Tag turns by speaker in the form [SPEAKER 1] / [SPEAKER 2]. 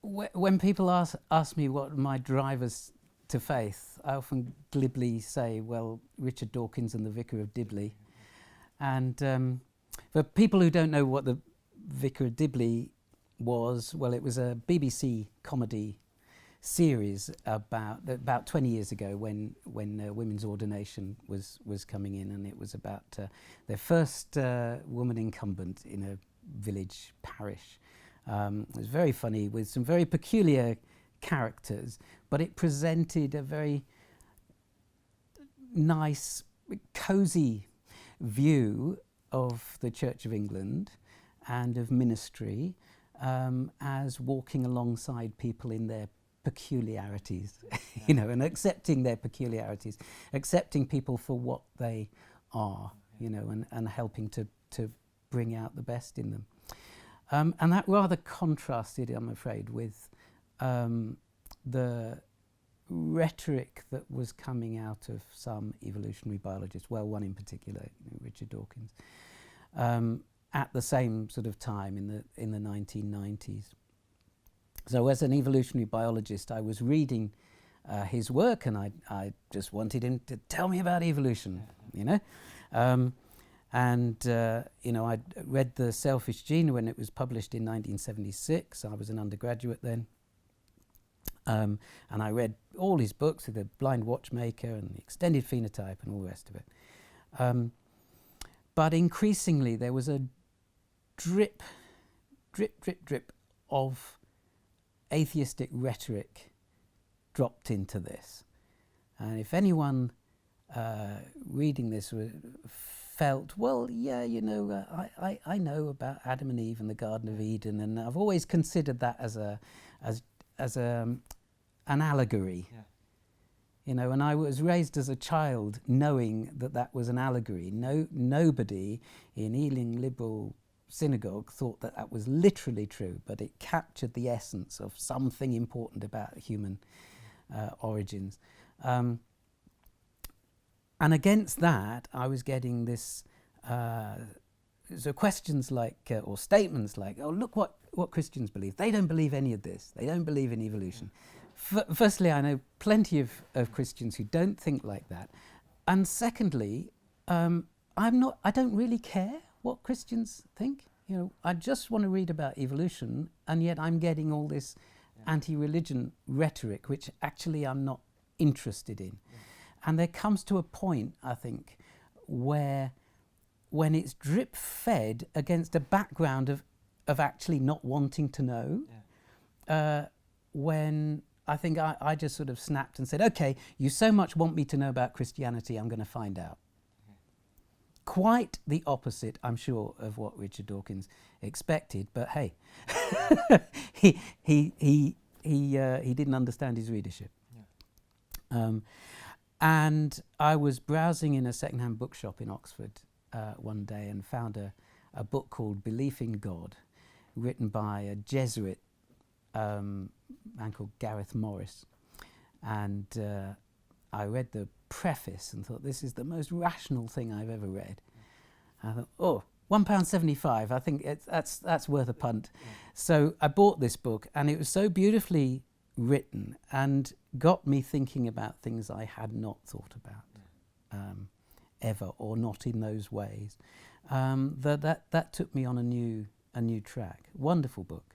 [SPEAKER 1] When people ask me what my drivers to faith, I often glibly say, well, Richard Dawkins and the Vicar of Dibley. And for people who don't know what the Vicar of Dibley was, well, it was a BBC comedy series about 20 years ago when women's ordination was coming in, and it was about their first woman incumbent in a village parish. It was very funny with some very peculiar characters, but it presented a very nice, cosy view of the Church of England and of ministry as walking alongside people in their peculiarities, and accepting their peculiarities, accepting people for what they are, and helping to bring out the best in them. And that rather contrasted, I'm afraid, with the rhetoric that was coming out of some evolutionary biologists, well, one in particular, Richard Dawkins, at the same sort of time in the 1990s. So as an evolutionary biologist, I was reading his work, and I just wanted him to tell me about evolution, I'd read The Selfish Gene when it was published in 1976. I was an undergraduate then. And I read all his books, The Blind Watchmaker and The Extended Phenotype and all the rest of it. But increasingly there was a drip of atheistic rhetoric dropped into this. And if anyone reading this felt, well, yeah, I know about Adam and Eve and the Garden of Eden, and I've always considered that as an allegory. Yeah. And I was raised as a child knowing that was an allegory. Nobody in Ealing Liberal Synagogue thought that was literally true, but it captured the essence of something important about human origins. And against that, I was getting this, so questions like, or statements like, oh, look what Christians believe. They don't believe any of this. They don't believe in evolution. Firstly, I know plenty of Christians who don't think like that. And secondly, I don't really care what Christians think. I just want to read about evolution, and yet I'm getting all this anti-religion rhetoric, which actually I'm not interested in. Yeah. And there comes to a point, I think, where when it's drip-fed against a background of actually not wanting to know, when I think I just sort of snapped and said, okay, you so much want me to know about Christianity, I'm going to find out. Quite the opposite, I'm sure, of what Richard Dawkins expected, but hey, he didn't understand his readership. Yeah. And I was browsing in a second-hand bookshop in Oxford one day and found a book called Belief in God, written by a Jesuit man called Gareth Morris. And I read the preface and thought, this is the most rational thing I've ever read. I thought, oh, £1.75, I think that's worth a punt. Yeah. So I bought this book, and it was so beautifully written and got me thinking about things I had not thought about ever, or not in those ways. That took me on a new track. Wonderful book.